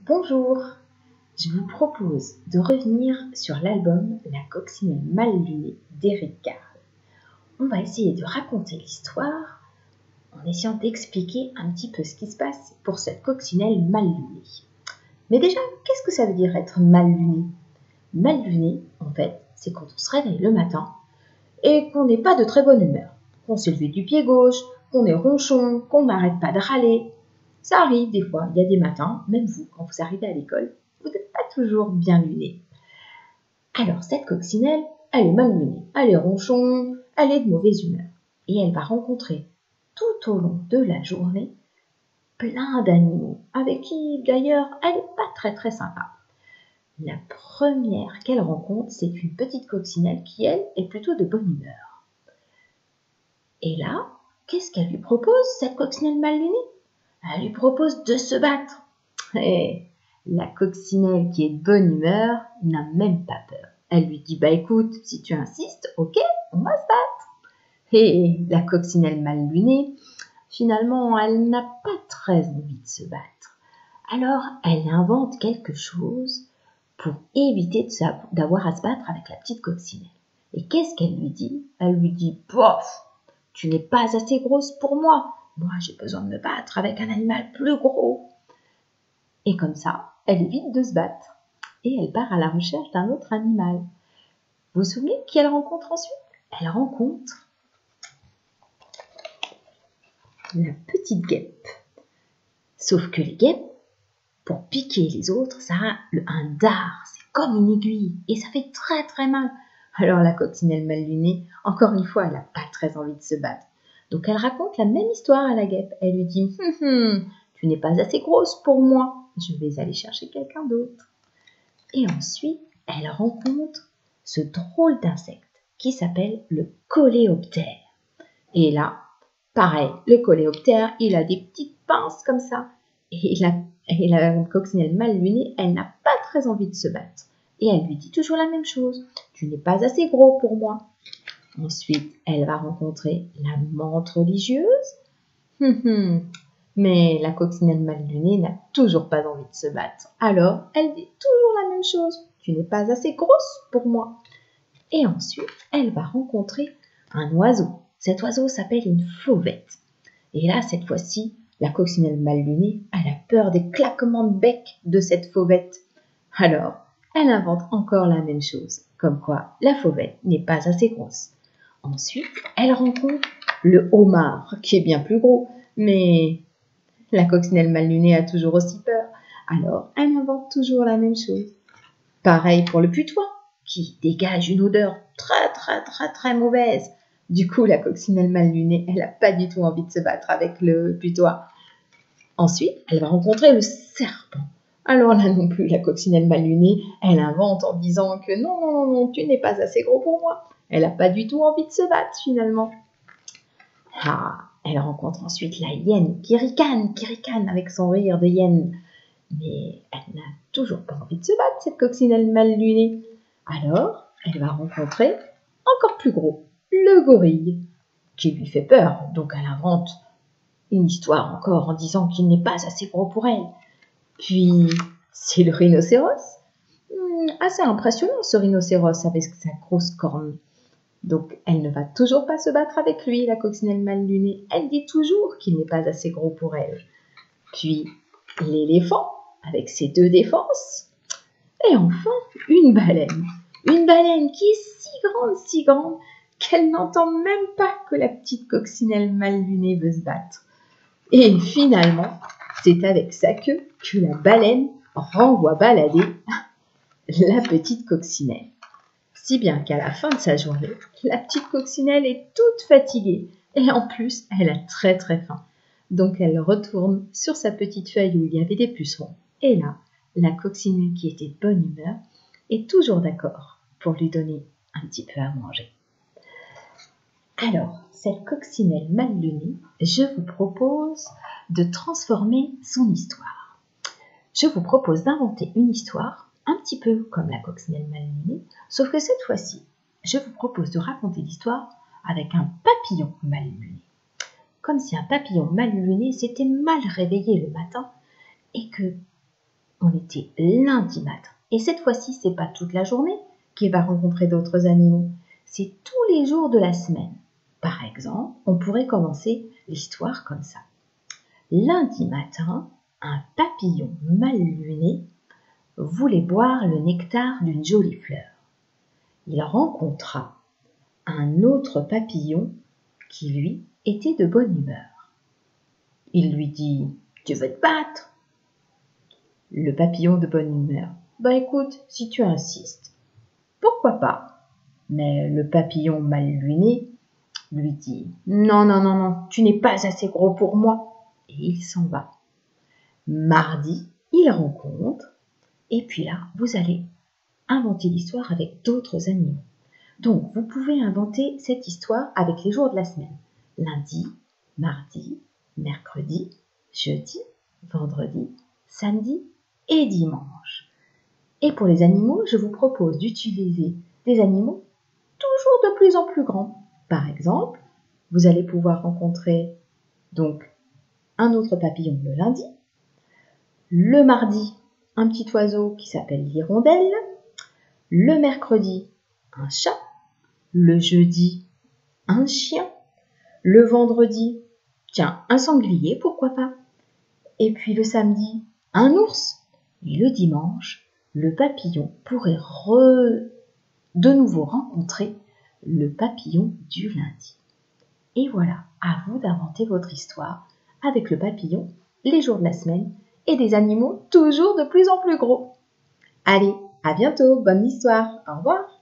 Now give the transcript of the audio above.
Bonjour, je vous propose de revenir sur l'album La coccinelle mal lunée d'Éric Carle. On va essayer de raconter l'histoire en essayant d'expliquer un petit peu ce qui se passe pour cette coccinelle mal lunée. Mais déjà, qu'est-ce que ça veut dire être mal luné? Mal luné, en fait, c'est quand on se réveille le matin et qu'on n'est pas de très bonne humeur, qu'on s'est levé du pied gauche, qu'on est ronchon, qu'on n'arrête pas de râler. Ça arrive des fois, il y a des matins, même vous, quand vous arrivez à l'école, vous n'êtes pas toujours bien luné. Alors cette coccinelle, elle est mal lunée, elle est ronchon, elle est de mauvaise humeur. Et elle va rencontrer tout au long de la journée plein d'animaux, avec qui d'ailleurs elle n'est pas très sympa. La première qu'elle rencontre, c'est une petite coccinelle qui, elle, est plutôt de bonne humeur. Et là, qu'est-ce qu'elle lui propose, cette coccinelle mal lunée? Elle lui propose de se battre. Et la coccinelle qui est de bonne humeur n'a même pas peur. Elle lui dit, écoute, si tu insistes, ok, on va se battre. Et la coccinelle mal lunée, finalement, elle n'a pas très envie de se battre. Alors, elle invente quelque chose pour éviter d'avoir à se battre avec la petite coccinelle. Et qu'est-ce qu'elle lui dit? Elle lui dit, bof, tu n'es pas assez grosse pour moi. Moi, j'ai besoin de me battre avec un animal plus gros. Et comme ça, elle évite de se battre. Et elle part à la recherche d'un autre animal. Vous vous souvenez qui elle rencontre ensuite? Elle rencontre la petite guêpe. Sauf que les guêpes, pour piquer les autres, ça a un dard. C'est comme une aiguille. Et ça fait très mal. Alors la coccinelle mal lunée, encore une fois, elle n'a pas très envie de se battre. Donc elle raconte la même histoire à la guêpe. Elle lui dit tu n'es pas assez grosse pour moi. Je vais aller chercher quelqu'un d'autre. Et ensuite, elle rencontre ce drôle d'insecte qui s'appelle le coléoptère. Et là, pareil, le coléoptère, il a des petites pinces comme ça. Et la coccinelle mal lunée, elle n'a pas très envie de se battre. Et elle lui dit toujours la même chose. Tu n'es pas assez gros pour moi. Ensuite, elle va rencontrer la menthe religieuse. Mais la coccinelle mal lunée n'a toujours pas envie de se battre. Alors, elle dit toujours la même chose. Tu n'es pas assez grosse pour moi. Et ensuite, elle va rencontrer un oiseau. Cet oiseau s'appelle une fauvette. Et là, cette fois-ci, la coccinelle mal lunée, elle a peur des claquements de bec de cette fauvette. Alors, elle invente encore la même chose. Comme quoi, la fauvette n'est pas assez grosse. Ensuite, elle rencontre le homard, qui est bien plus gros. Mais la coccinelle mal lunée a toujours aussi peur. Alors, elle invente toujours la même chose. Pareil pour le putois, qui dégage une odeur très mauvaise. Du coup, la coccinelle mal lunée, elle n'a pas du tout envie de se battre avec le putois. Ensuite, elle va rencontrer le serpent. Alors là non plus, la coccinelle mal lunée, elle invente en disant que non, tu n'es pas assez gros pour moi. Elle n'a pas du tout envie de se battre finalement. Elle rencontre ensuite la hyène qui ricane avec son rire de hyène. Mais elle n'a toujours pas envie de se battre, cette coccinelle mal lunée. Alors, elle va rencontrer encore plus gros, le gorille, qui lui fait peur. Donc elle invente une histoire encore en disant qu'il n'est pas assez gros pour elle. Puis, c'est le rhinocéros. Assez impressionnant ce rhinocéros avec sa grosse corne. Donc, elle ne va toujours pas se battre avec lui, la coccinelle mal lunée. Elle dit toujours qu'il n'est pas assez gros pour elle. Puis, l'éléphant, avec ses 2 défenses. Et enfin, une baleine. Une baleine qui est si grande, qu'elle n'entend même pas que la petite coccinelle mal lunée veut se battre. Et finalement, c'est avec sa queue que la baleine renvoie balader la petite coccinelle. Si bien qu'à la fin de sa journée, la petite coccinelle est toute fatiguée et en plus, elle a très faim. Donc elle retourne sur sa petite feuille où il y avait des pucerons. Et là, la coccinelle qui était de bonne humeur est toujours d'accord pour lui donner un petit peu à manger. Alors, cette coccinelle mal lunée, je vous propose de transformer son histoire. Je vous propose d'inventer une histoire un petit peu comme la coccinelle mal lunée, sauf que cette fois-ci, je vous propose de raconter l'histoire avec un papillon mal luné. Comme si un papillon mal luné s'était mal réveillé le matin et que on était lundi matin. Et cette fois-ci, c'est pas toute la journée qu'il va rencontrer d'autres animaux. C'est tous les jours de la semaine. Par exemple, on pourrait commencer l'histoire comme ça. Lundi matin, un papillon mal luné voulait boire le nectar d'une jolie fleur. Il rencontra un autre papillon qui, lui, était de bonne humeur. Il lui dit « Tu veux te battre ?» Le papillon de bonne humeur « Bah écoute, si tu insistes, pourquoi pas ?» Mais le papillon mal luné lui dit « Non, non, non, non, tu n'es pas assez gros pour moi. » Et il s'en va. Mardi, il rencontre, et puis là, vous allez inventer l'histoire avec d'autres animaux. Donc, vous pouvez inventer cette histoire avec les jours de la semaine. Lundi, mardi, mercredi, jeudi, vendredi, samedi et dimanche. Et pour les animaux, je vous propose d'utiliser des animaux toujours de plus en plus grands. Par exemple, vous allez pouvoir rencontrer donc un autre papillon le lundi, le mardi, un petit oiseau qui s'appelle l'hirondelle, le mercredi, un chat, le jeudi, un chien, le vendredi, tiens, un sanglier, pourquoi pas, et puis le samedi, un ours, et le dimanche, le papillon pourrait de nouveau rencontrer le papillon du lundi. Et voilà, à vous d'inventer votre histoire avec le papillon, les jours de la semaine et des animaux toujours de plus en plus gros. Allez, à bientôt, bonne histoire, au revoir.